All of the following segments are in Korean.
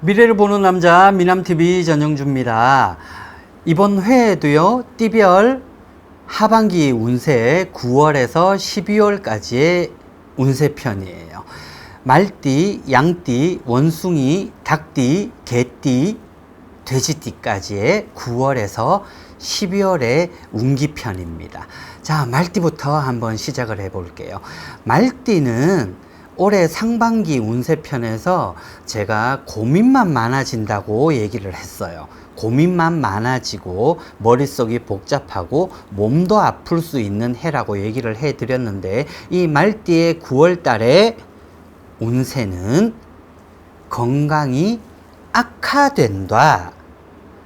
미래를 보는 남자 미남TV 전영주입니다. 이번 회에도요, 띠별 하반기 운세 9월에서 12월까지의 운세편이에요. 말띠, 양띠, 원숭이, 닭띠, 개띠, 돼지띠까지의 9월에서 12월의 운기편입니다. 자, 말띠부터 한번 시작을 해 볼게요. 말띠는 올해 상반기 운세편에서 제가 고민만 많아진다고 얘기를 했어요. 고민만 많아지고 머릿속이 복잡하고 몸도 아플 수 있는 해라고 얘기를 해 드렸는데, 이 말띠의 9월 달에 운세는 건강이 악화된다.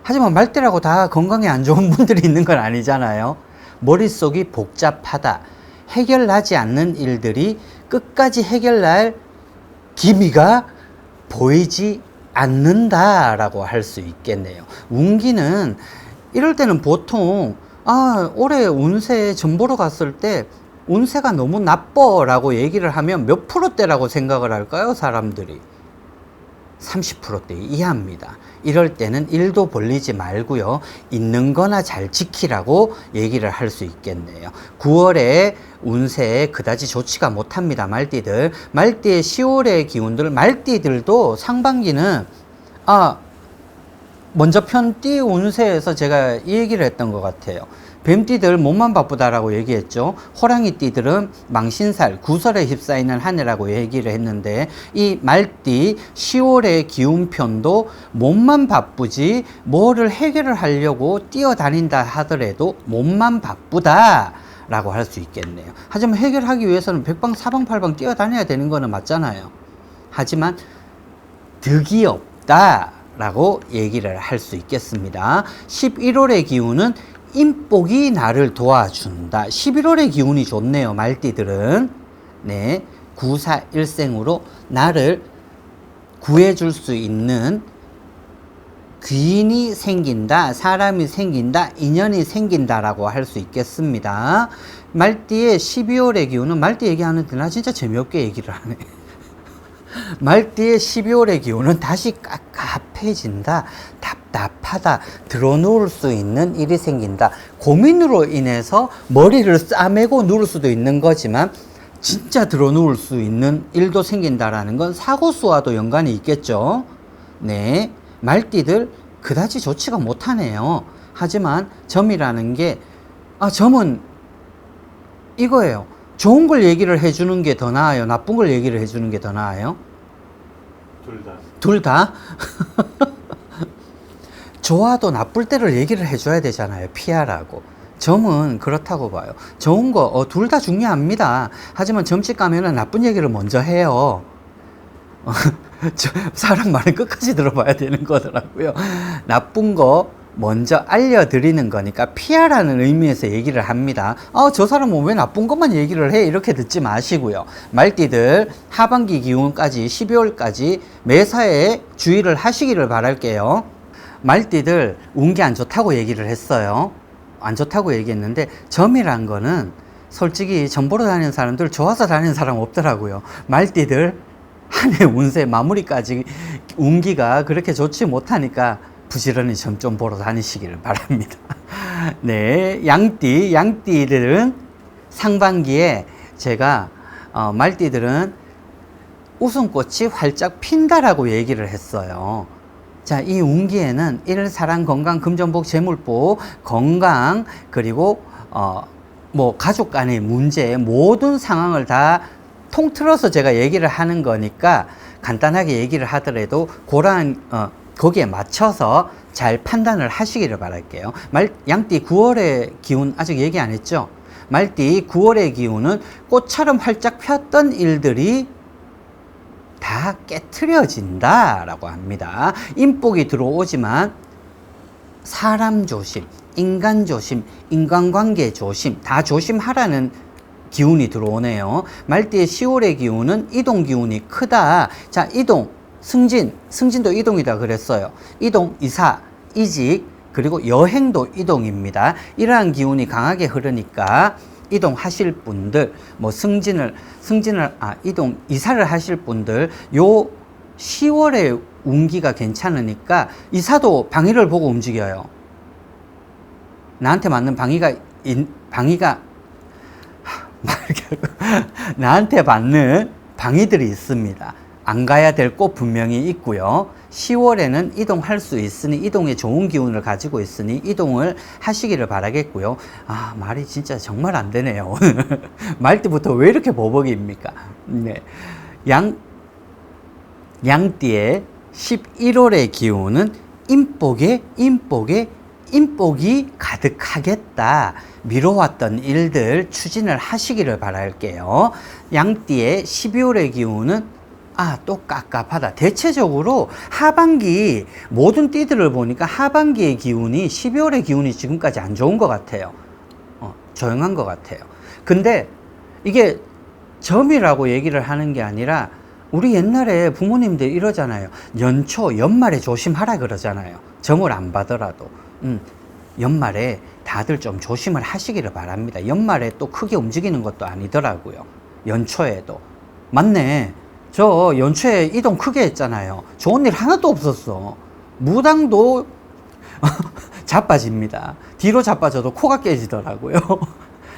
하지만 말띠라고 다 건강에 안 좋은 분들이 있는 건 아니잖아요. 머릿속이 복잡하다. 해결나지 않는 일들이 끝까지 해결날 기미가 보이지 않는다라고 할 수 있겠네요. 운기는 이럴 때는 보통 올해 운세 점 보러 갔을 때 운세가 너무 나빠라고 얘기를 하면 몇 프로대라고 생각을 할까요? 사람들이 30%대 이하입니다. 이럴 때는 일도 벌리지 말고요, 있는 거나 잘 지키라고 얘기를 할 수 있겠네요. 9월에 운세에 그다지 좋지가 못합니다. 말띠들. 말띠의 10월의 기운들, 말띠들도 상반기는 먼저 편띠 운세에서 제가 이 얘기를 했던 것 같아요. 뱀띠들 몸만 바쁘다라고 얘기했죠. 호랑이띠들은 망신살, 구설에 휩싸이는 한 해라고 얘기를 했는데, 이 말띠 10월의 기운편도 몸만 바쁘지 뭐를 해결을 하려고 뛰어다닌다 하더라도 몸만 바쁘다 라고 할 수 있겠네요. 하지만 해결하기 위해서는 백방사방팔방 뛰어다녀야 되는 거는 맞잖아요. 하지만 득이 없다 라고 얘기를 할 수 있겠습니다. 11월의 기운은 인복이 나를 도와준다. 11월의 기운이 좋네요. 말띠들은. 네, 구사일생으로 나를 구해줄 수 있는 귀인이 생긴다, 사람이 생긴다, 인연이 생긴다라고 할 수 있겠습니다. 말띠의 12월의 기운은, 말띠 얘기하는데 나 진짜 재미없게 얘기를 하네. 말띠의 12월의 기운은 다시 깝깝해진다, 답답하다, 들어누울 수 있는 일이 생긴다. 고민으로 인해서 머리를 싸매고 누울 수도 있는 거지만 진짜 들어누울 수 있는 일도 생긴다라는 건 사고수와도 연관이 있겠죠. 네, 말띠들 그다지 좋지가 못하네요. 하지만 점이라는 게, 점은 이거예요. 좋은 걸 얘기를 해주는 게 더 나아요? 나쁜 걸 얘기를 해주는 게 더 나아요? 둘 다? 좋아도 나쁠 때를 얘기를 해줘야 되잖아요. 피하라고. 점은 그렇다고 봐요. 좋은 거, 둘 다 중요합니다. 하지만 점집 가면은 나쁜 얘기를 먼저 해요. 사람 말은 끝까지 들어봐야 되는 거더라고요. 나쁜 거 먼저 알려드리는 거니까 피하라는 의미에서 얘기를 합니다. 저 사람은 왜 나쁜 것만 얘기를 해? 이렇게 듣지 마시고요. 말띠들 하반기 기운까지 12월까지 매사에 주의를 하시기를 바랄게요. 말띠들 운기 안 좋다고 얘기를 했어요. 안 좋다고 얘기했는데, 점이란 거는 솔직히 점 보러 다니는 사람들 좋아서 다니는 사람 없더라고요. 말띠들 한 해 운세 마무리까지 운기가 그렇게 좋지 못하니까 부지런히 점 좀 보러 다니시기를 바랍니다. 네, 양띠들은 상반기에 제가 말띠들은 웃음꽃이 활짝 핀다라고 얘기를 했어요. 자, 이 운기에는 일, 사랑, 건강, 금전복, 재물복, 건강, 그리고 가족 간의 문제, 모든 상황을 다 통틀어서 제가 얘기를 하는 거니까 간단하게 얘기를 하더라도 거기에 맞춰서 잘 판단을 하시기를 바랄게요. 양띠 9월의 기운 아직 얘기 안 했죠? 말띠 9월의 기운은 꽃처럼 활짝 폈던 일들이 다 깨트려진다 라고 합니다. 인복이 들어오지만 사람 조심, 인간 조심, 인간관계 조심, 다 조심하라는 기운이 들어오네요. 말띠의 10월의 기운은 이동 기운이 크다. 자, 이동, 승진도 이동이다 그랬어요. 이동, 이사, 이직, 그리고 여행도 이동입니다. 이러한 기운이 강하게 흐르니까 이동하실 분들, 이사를 하실 분들, 요 10월에 운기가 괜찮으니까 이사도 방위를 보고 움직여요. 나한테 맞는 나한테 맞는 방위들이 있습니다. 안 가야 될 곳 분명히 있고요. 10월에는 이동할 수 있으니 이동에 좋은 기운을 가지고 있으니 이동을 하시기를 바라겠고요. 아, 말이 진짜 정말 안 되네요. 말띠부터 왜 이렇게 버벅입니까? 네. 양띠의 11월의 기운은 인복이 가득하겠다. 미뤄왔던 일들 추진을 하시기를 바랄게요. 양띠의 12월의 기운은 또 깝깝하다. 대체적으로 하반기 모든 띠들을 보니까 하반기의 기운이 12월의 기운이 지금까지 안 좋은 것 같아요. 조용한 것 같아요. 근데 이게 점이라고 얘기를 하는 게 아니라 우리 옛날에 부모님들 이러잖아요. 연말에 조심하라 그러잖아요. 점을 안 봐더라도. 연말에 다들 좀 조심을 하시기를 바랍니다. 연말에 또 크게 움직이는 것도 아니더라고요. 연초에도. 맞네. 저 연초에 이동 크게 했잖아요. 좋은 일 하나도 없었어. 무당도 자빠집니다. 뒤로 자빠져도 코가 깨지더라고요.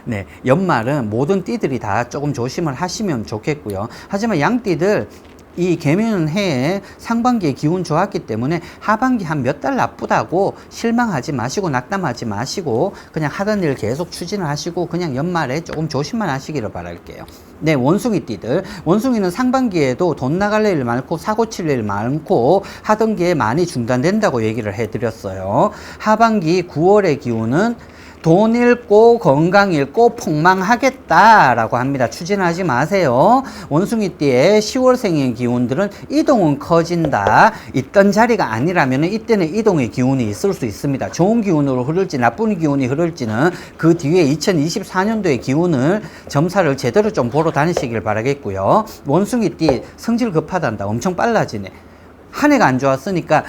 네, 연말은 모든 띠들이 다 조금 조심을 하시면 좋겠고요. 하지만 양띠들 이 개묘년 해에 상반기에 기운 좋았기 때문에 하반기 한 몇 달 나쁘다고 실망하지 마시고 낙담하지 마시고 그냥 하던 일 계속 추진을 하시고 그냥 연말에 조금 조심만 하시기를 바랄게요. 네, 원숭이 띠들. 원숭이는 상반기에도 돈 나갈 일 많고 사고 칠 일 많고 하던 게 많이 중단된다고 얘기를 해드렸어요. 하반기 9월의 기운은 돈 잃고 건강 잃고 폭망하겠다라고 합니다. 추진하지 마세요. 원숭이띠의 10월생의 기운들은 이동은 커진다. 있던 자리가 아니라면 이때는 이동의 기운이 있을 수 있습니다. 좋은 기운으로 흐를지 나쁜 기운이 흐를지는 그 뒤에 2024년도의 기운을 점사를 제대로 좀 보러 다니시길 바라겠고요. 원숭이띠 성질 급하단다. 엄청 빨라지네. 한 해가 안 좋았으니까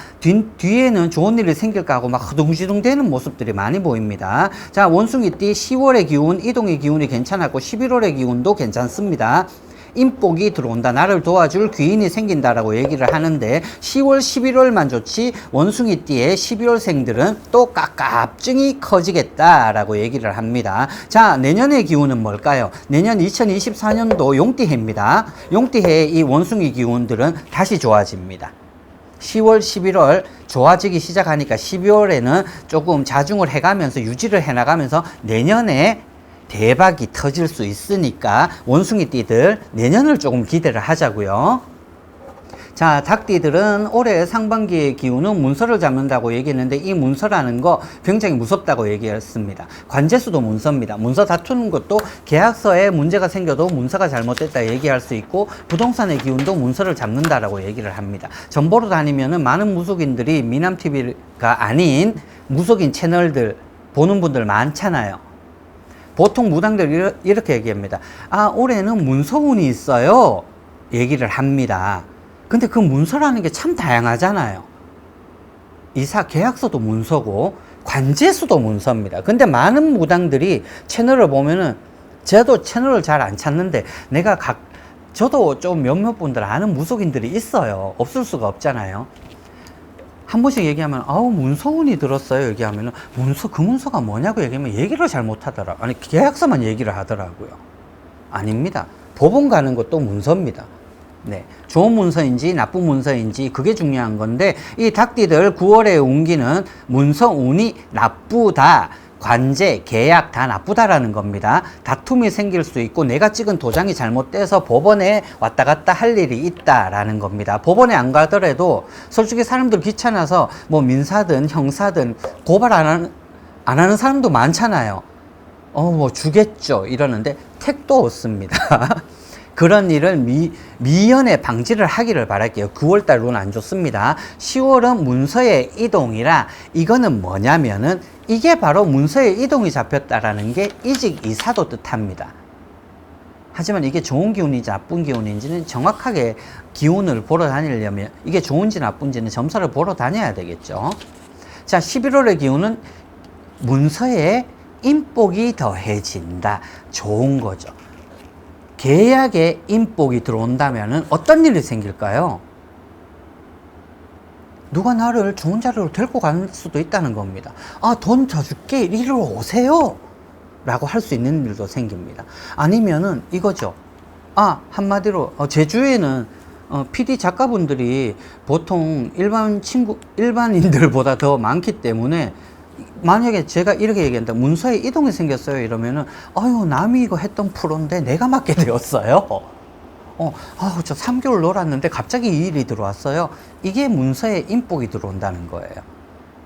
뒤에는 좋은 일이 생길까 하고 막 허둥지둥 되는 모습들이 많이 보입니다. 자, 원숭이띠 10월의 기운, 이동의 기운이 괜찮았고 11월의 기운도 괜찮습니다. 인복이 들어온다. 나를 도와줄 귀인이 생긴다라고 얘기를 하는데 10월, 11월만 좋지 원숭이띠의 12월생들은 또 깝깝증이 커지겠다라고 얘기를 합니다. 자, 내년의 기운은 뭘까요? 내년 2024년도 용띠해입니다. 용띠해의 이 원숭이 기운들은 다시 좋아집니다. 10월, 11월 좋아지기 시작하니까 12월에는 조금 자중을 해가면서 유지를 해나가면서 내년에 대박이 터질 수 있으니까 원숭이띠들 내년을 조금 기대를 하자고요. 자, 닭띠들은 올해 상반기의 기운은 문서를 잡는다고 얘기했는데 이 문서라는 거 굉장히 무섭다고 얘기했습니다. 관제수도 문서입니다. 문서 다투는 것도 계약서에 문제가 생겨도 문서가 잘못됐다 얘기할 수 있고 부동산의 기운도 문서를 잡는다라고 얘기를 합니다. 정보로 다니면은 많은 무속인들이 미남TV가 아닌 무속인 채널들 보는 분들 많잖아요. 보통 무당들 이렇게 얘기합니다. 올해는 문서운이 있어요. 얘기를 합니다. 근데 그 문서라는 게 참 다양하잖아요. 이사 계약서도 문서고 관제수도 문서입니다. 근데 많은 무당들이 채널을 보면은 저도 채널을 잘 안 찾는데 저도 좀 몇몇 분들 아는 무속인들이 있어요. 없을 수가 없잖아요. 한 번씩 얘기하면 문서운이 들었어요 얘기하면은 그 문서가 뭐냐고 얘기하면 얘기를 잘 못하더라고요. 아니 계약서만 얘기를 하더라고요. 아닙니다. 법원 가는 것도 문서입니다. 네, 좋은 문서인지 나쁜 문서인지 그게 중요한 건데 이 닭띠들 9월에 운기는 문서 운이 나쁘다. 관제, 계약 다 나쁘다라는 겁니다. 다툼이 생길 수 있고 내가 찍은 도장이 잘못돼서 법원에 왔다 갔다 할 일이 있다라는 겁니다. 법원에 안 가더라도 솔직히 사람들 귀찮아서 뭐 민사든 형사든 고발 안 하는 사람도 많잖아요. 뭐 주겠죠 이러는데 택도 없습니다. 그런 일을 미연에 방지를 하기를 바랄게요. 9월달 운 안 좋습니다. 10월은 문서의 이동이라 이거는 뭐냐면은 이게 바로 문서의 이동이 잡혔다라는 게 이직 이사도 뜻합니다. 하지만 이게 좋은 기운인지 나쁜 기운인지는 정확하게 기운을 보러 다니려면 이게 좋은지 나쁜지는 점사를 보러 다녀야 되겠죠. 자, 11월의 기운은 문서에 인복이 더해진다. 좋은 거죠. 계약에 인복이 들어온다면 어떤 일이 생길까요? 누가 나를 좋은 자리로 데리고 갈 수도 있다는 겁니다. 아, 돈 더 줄게. 이리로 오세요. 라고 할 수 있는 일도 생깁니다. 아니면은 이거죠. 아, 한마디로, 제 주위에는, PD 작가분들이 보통 일반인들보다 더 많기 때문에, 만약에 제가 이렇게 얘기한다. 문서에 이동이 생겼어요. 이러면은, 아유, 남이 이거 했던 프로인데 내가 맡게 되었어요. 저 3개월 놀았는데 갑자기 이 일이 들어왔어요. 이게 문서에 인복이 들어온다는 거예요.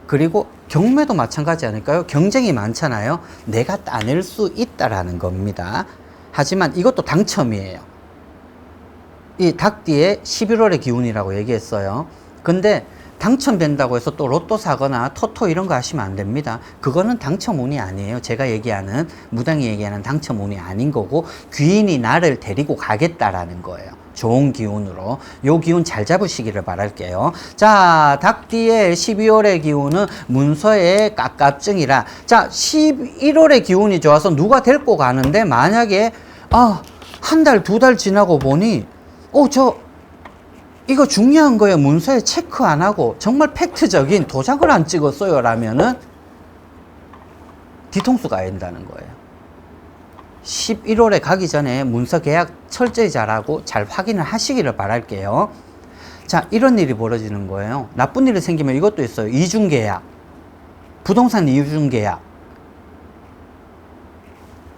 그리고 경매도 마찬가지 아닐까요? 경쟁이 많잖아요. 내가 따낼 수 있다라는 겁니다. 하지만 이것도 당첨이에요. 이 닭띠의 11월의 기운이라고 얘기했어요. 근데 당첨된다고 해서 또 로또 사거나 토토 이런 거 하시면 안 됩니다. 그거는 당첨운이 아니에요. 제가 얘기하는, 무당이 얘기하는 당첨운이 아닌 거고, 귀인이 나를 데리고 가겠다라는 거예요. 좋은 기운으로. 요 기운 잘 잡으시기를 바랄게요. 자, 닭띠의 12월의 기운은 문서의 깝깝증이라. 자, 11월의 기운이 좋아서 누가 데리고 가는데, 만약에 한 달, 두 달 지나고 보니 이거 중요한 거예요. 문서에 체크 안 하고 정말 팩트적인 도장을 안 찍었어요. 라면은 뒤통수 가야 된다는 거예요. 11월에 가기 전에 문서 계약 철저히 잘하고 잘 확인을 하시기를 바랄게요. 자, 이런 일이 벌어지는 거예요. 나쁜 일이 생기면 이것도 있어요. 이중계약. 부동산 이중계약.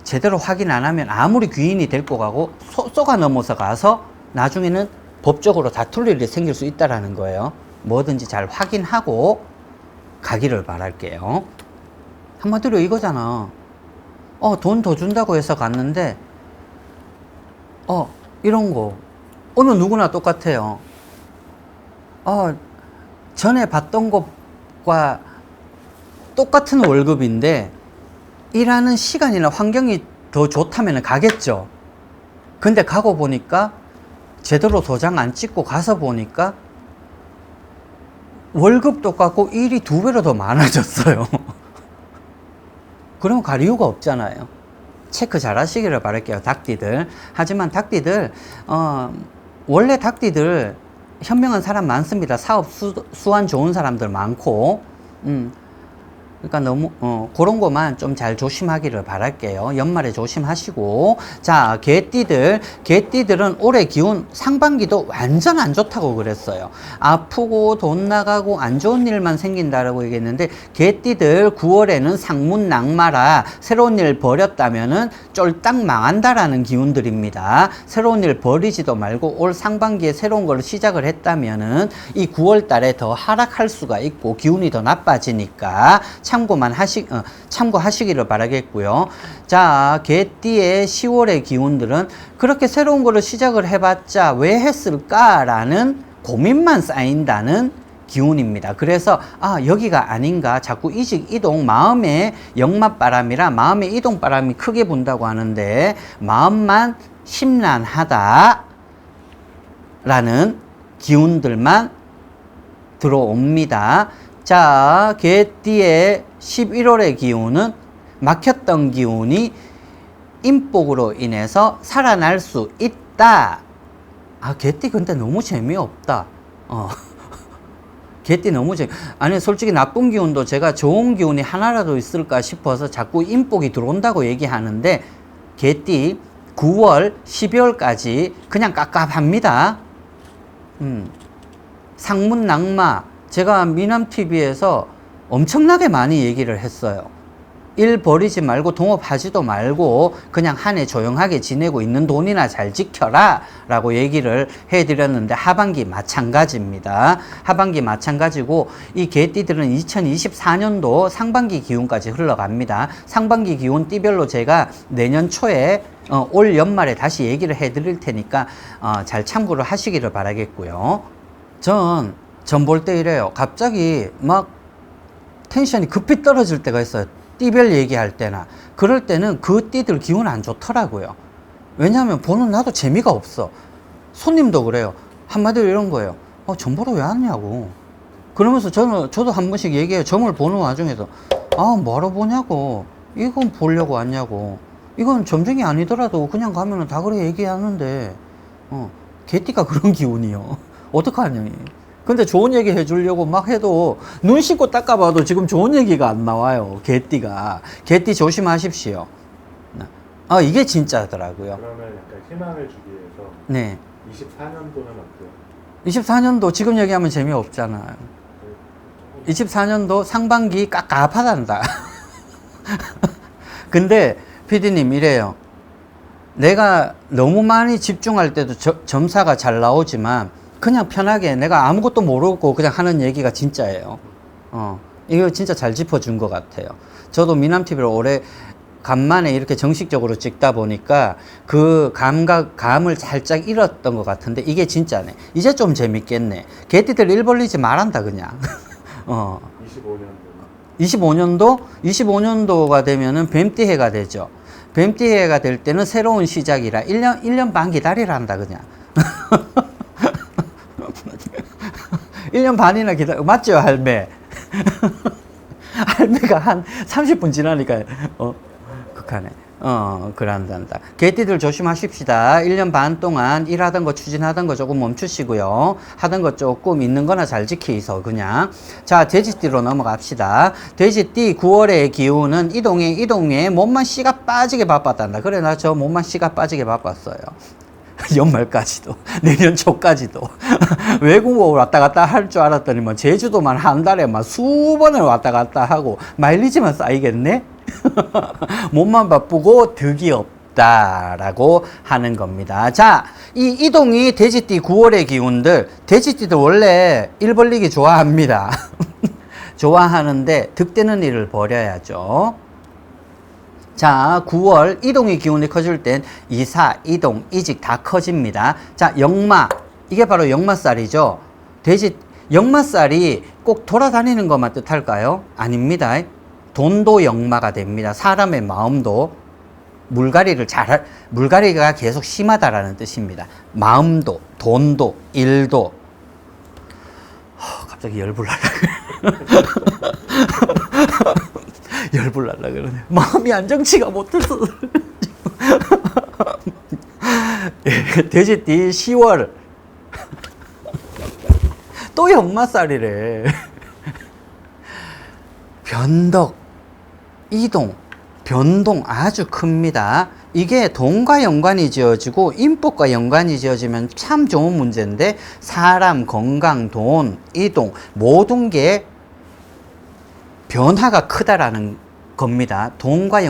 제대로 확인 안 하면 아무리 귀인이 데리고 가고 쏘가 넘어서 가서 나중에는 법적으로 다툴 일이 생길 수 있다는 거예요. 뭐든지 잘 확인하고 가기를 바랄게요. 한마디로 이거잖아. 돈 더 준다고 해서 갔는데 이런 거 어느 누구나 똑같아요. 전에 받던 것과 똑같은 월급인데 일하는 시간이나 환경이 더 좋다면 가겠죠. 근데 가고 보니까 제대로 도장 안 찍고 가서 보니까 월급 똑같고 일이 2배로 더 많아졌어요. 그러면 갈 이유가 없잖아요. 체크 잘 하시기를 바랄게요, 닭띠들. 하지만 닭띠들, 원래 닭띠들 현명한 사람 많습니다. 사업 수완 좋은 사람들 많고, 그러니까 너무 그런 것만 좀 잘 조심하기를 바랄게요. 연말에 조심하시고. 자, 개띠들은 올해 기운 상반기도 완전 안 좋다고 그랬어요. 아프고 돈 나가고 안 좋은 일만 생긴다라고 얘기했는데, 개띠들 9월에는 상문 낙마라 새로운 일 벌였다면은 쫄딱 망한다라는 기운들입니다. 새로운 일 버리지도 말고 올 상반기에 새로운 걸 시작을 했다면은 이 9월 달에 더 하락할 수가 있고 기운이 더 나빠지니까 참고하시기를 바라겠고요. 자, 개띠의 10월의 기운들은 그렇게 새로운 거를 시작을 해봤자 왜 했을까라는 고민만 쌓인다는 기운입니다. 그래서 여기가 아닌가, 자꾸 이직 이동, 마음의 역맛바람이라 마음의 이동바람이 크게 분다고 하는데 마음만 심란하다 라는 기운들만 들어옵니다. 자, 개띠의 11월의 기운은 막혔던 기운이 인복으로 인해서 살아날 수 있다. 개띠 근데 너무 재미없다. 개띠 너무 아니, 솔직히 나쁜 기운도 제가 좋은 기운이 하나라도 있을까 싶어서 자꾸 인복이 들어온다고 얘기하는데, 개띠 9월, 12월까지 그냥 깝깝합니다. 상문 낙마, 제가 미남TV에서 엄청나게 많이 얘기를 했어요. 일 버리지 말고 동업하지도 말고 그냥 한 해 조용하게 지내고 있는 돈이나 잘 지켜라 라고 얘기를 해드렸는데, 하반기 마찬가지입니다. 하반기 마찬가지고, 이 개띠들은 2024년도 상반기 기운까지 흘러갑니다. 상반기 기운 띠별로 제가 내년 초에 올 연말에 다시 얘기를 해드릴 테니까 잘 참고를 하시기를 바라겠고요. 전 볼 때 이래요. 갑자기 막 텐션이 급히 떨어질 때가 있어요. 띠별 얘기할 때나. 그럴 때는 그 띠들 기분 안 좋더라고요. 왜냐하면 보는 나도 재미가 없어. 손님도 그래요. 한마디로 이런 거예요. 점 보러 왜 왔냐고. 그러면서 저도 한 번씩 얘기해요. 점을 보는 와중에서 뭐하러 보냐고. 이건 보려고 왔냐고. 이건 점쟁이 아니더라도 그냥 가면은 다 그래 얘기하는데 개띠가 그런 기운이요. 어떡하냐. 근데 좋은 얘기 해주려고 막 해도 눈 씻고 닦아봐도 지금 좋은 얘기가 안 나와요. 개띠가. 개띠 조심하십시오. 이게 진짜더라고요. 그러면 약간 희망을 주기 위해서 네. 24년도는 어때요? 24년도 지금 얘기하면 재미없잖아요. 24년도 상반기 깝깝하단다. 근데 피디님 이래요. 내가 너무 많이 집중할 때도 점사가 잘 나오지만 그냥 편하게 내가 아무것도 모르고 그냥 하는 얘기가 진짜예요. 이거 진짜 잘 짚어준 것 같아요. 저도 미남TV를 오래 간만에 이렇게 정식적으로 찍다 보니까 그 감을 살짝 잃었던 것 같은데 이게 진짜네. 이제 좀 재밌겠네. 개띠들 일 벌리지 말한다 그냥. 25년도가 되면은 뱀띠 해가 되죠. 뱀띠 해가 될 때는 새로운 시작이라 1년 반 기다리란다 그냥. 1년 반이나 맞죠 할매? 할매가 한 30분 지나니까 극하네. 그런단다. 개띠들 조심하십시다. 1년 반 동안 일하던 거 추진하던 거 조금 멈추시고요. 하던 거 조금 있는 거나 잘 지키소 그냥. 자, 돼지띠로 넘어갑시다. 돼지띠 9월의 기운은 이동에 몸만 씨가 빠지게 바빴단다. 그래 나 저 몸만 씨가 빠지게 바빴어요. 연말까지도 내년 초까지도 외국 왔다 갔다 할 줄 알았더니만 제주도만 한 달에 막 수번을 왔다 갔다 하고 마일리지만 쌓이겠네. 몸만 바쁘고 득이 없다라고 하는 겁니다. 자, 이 이동이 돼지띠 9월의 기운들, 돼지띠들 원래 일 벌리기 좋아합니다. 좋아하는데 득되는 일을 벌여야죠. 자, 9월 이동의 기운이 커질 땐 이사, 이동, 이직 다 커집니다. 자, 역마. 이게 바로 역마살이죠. 역마살이 꼭 돌아다니는 것만 뜻할까요? 아닙니다. 돈도 역마가 됩니다. 사람의 마음도 물갈이가 계속 심하다라는 뜻입니다. 마음도, 돈도, 일도. 갑자기 열불 날라. 열불 날라 그러네. 마음이 안정치가 못해서. 돼지띠 10월. 또 역마살이래. 변덕, 이동, 변동 아주 큽니다. 이게 돈과 연관이 지어지고 인복과 연관이 지어지면 참 좋은 문제인데 사람, 건강, 돈, 이동 모든 게 변화가 크다라는 겁니다. 돈과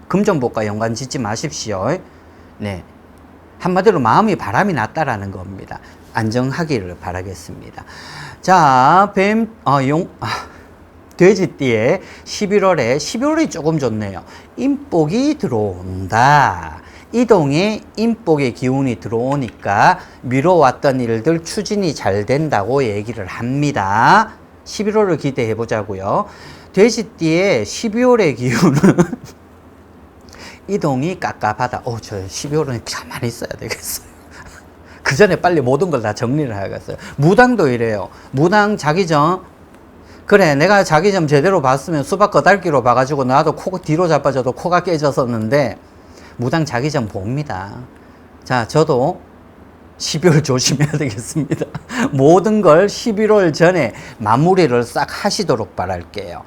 금전복과 연관 짓지 마십시오. 네. 한마디로 마음이 바람이 났다라는 겁니다. 안정하기를 바라겠습니다. 자, 돼지띠에 12월이 조금 좋네요. 인복이 들어온다. 이동에 인복의 기운이 들어오니까 미뤄왔던 일들 추진이 잘 된다고 얘기를 합니다. 11월을 기대해 보자고요. 돼지띠의 12월의 기운은 이동이 깝깝하다. 저 12월은 가만히 있어야 되겠어요. 그 전에 빨리 모든 걸 다 정리를 해야겠어요. 무당도 이래요. 무당 자기 전 그래 내가 자기 전 제대로 봤으면 수박 거달기로 봐가지고 나도 코 뒤로 자빠져도 코가 깨졌었는데 무당 자기 전 봅니다. 자, 저도 12월 조심해야 되겠습니다. 모든 걸 11월 전에 마무리를 싹 하시도록 바랄게요.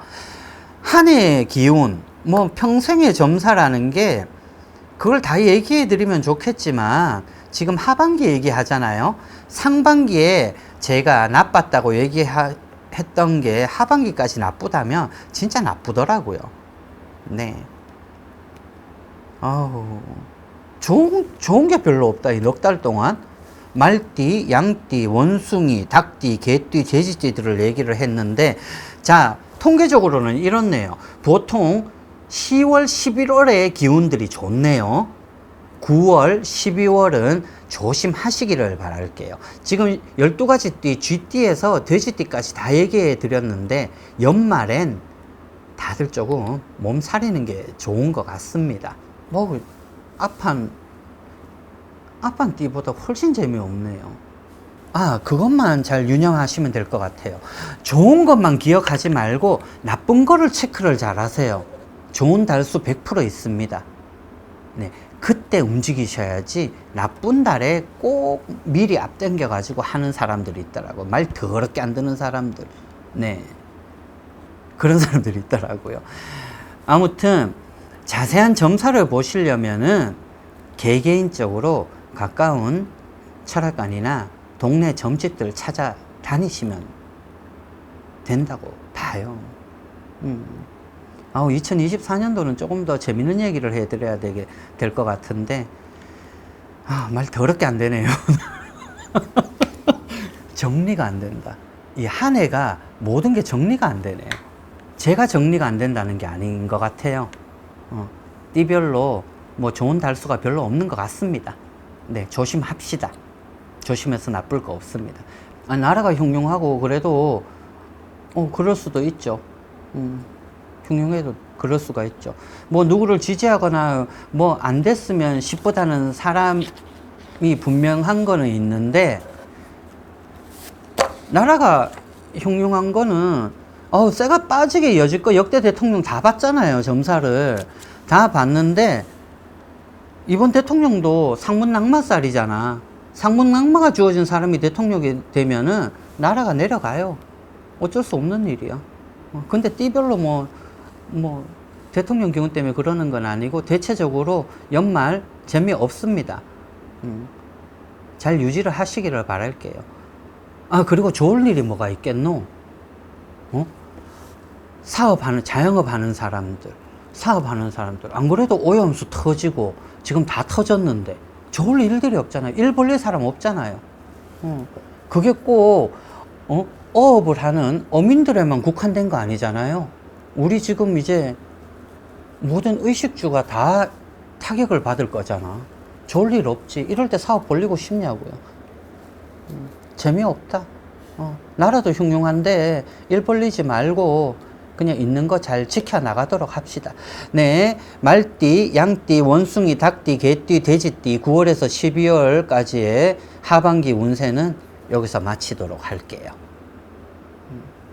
한 해의 기운, 평생의 점사라는 게 그걸 다 얘기해 드리면 좋겠지만 지금 하반기 얘기하잖아요. 상반기에 제가 나빴다고 했던 게 하반기까지 나쁘다면 진짜 나쁘더라고요. 네. 좋은 게 별로 없다. 이 넉 달 동안. 말띠, 양띠, 원숭이, 닭띠, 개띠, 돼지띠들을 얘기를 했는데, 자, 통계적으로는 이렇네요. 보통 10월, 11월의 기운들이 좋네요. 9월, 12월은 조심하시기를 바랄게요. 지금 12가지 띠, 쥐띠에서 돼지띠까지 다 얘기해 드렸는데, 연말엔 다들 조금 몸 사리는 게 좋은 것 같습니다. 앞판 띠보다 훨씬 재미없네요. 그것만 잘 유념하시면 될 것 같아요. 좋은 것만 기억하지 말고 나쁜 거를 체크를 잘 하세요. 좋은 달수 100% 있습니다. 네. 그때 움직이셔야지 나쁜 달에 꼭 미리 앞당겨 가지고 하는 사람들이 있더라고. 말 더럽게 안 듣는 사람들. 네. 그런 사람들이 있더라고요. 아무튼 자세한 점사를 보시려면은 개개인적으로 가까운 철학관이나 동네 점집들 찾아다니시면 된다고 봐요. 2024년도는 조금 더 재밌는 얘기를 해드려야 될 것 같은데, 말 더럽게 안 되네요. 정리가 안 된다. 이 한 해가 모든 게 정리가 안 되네요. 제가 정리가 안 된다는 게 아닌 것 같아요. 띠별로 뭐 좋은 달수가 별로 없는 것 같습니다. 네, 조심합시다. 조심해서 나쁠 거 없습니다. 나라가 흉흉하고 그래도 그럴 수도 있죠. 흉흉해도 그럴 수가 있죠. 뭐 누구를 지지하거나 뭐 안 됐으면 10보다는 사람이 분명한 거는 있는데, 나라가 흉흉한 거는 쇠가 빠지게 여지껏 역대 대통령 다 봤잖아요. 점사를 다 봤는데, 이번 대통령도 상문 낙마살이잖아. 상문 낙마가 주어진 사람이 대통령이 되면은 나라가 내려가요. 어쩔 수 없는 일이야. 근데 띠별로 뭐 대통령 경우 때문에 그러는 건 아니고, 대체적으로 연말 재미없습니다. 잘 유지를 하시기를 바랄게요. 그리고 좋을 일이 뭐가 있겠노? 자영업하는 사람들, 안 그래도 오염수 터지고 지금 다 터졌는데 좋을 일들이 없잖아요. 일 벌릴 사람 없잖아요. 그게 꼭 어업을 하는 어민들에만 국한된 거 아니잖아요. 우리 지금 이제 모든 의식주가 다 타격을 받을 거잖아. 좋을 일 없지. 이럴 때 사업 벌리고 싶냐고요. 재미없다. 나라도 흉흉한데 일 벌리지 말고 그냥 있는 거 잘 지켜나가도록 합시다. 네, 말띠, 양띠, 원숭이, 닭띠, 개띠, 돼지띠 9월에서 12월까지의 하반기 운세는 여기서 마치도록 할게요.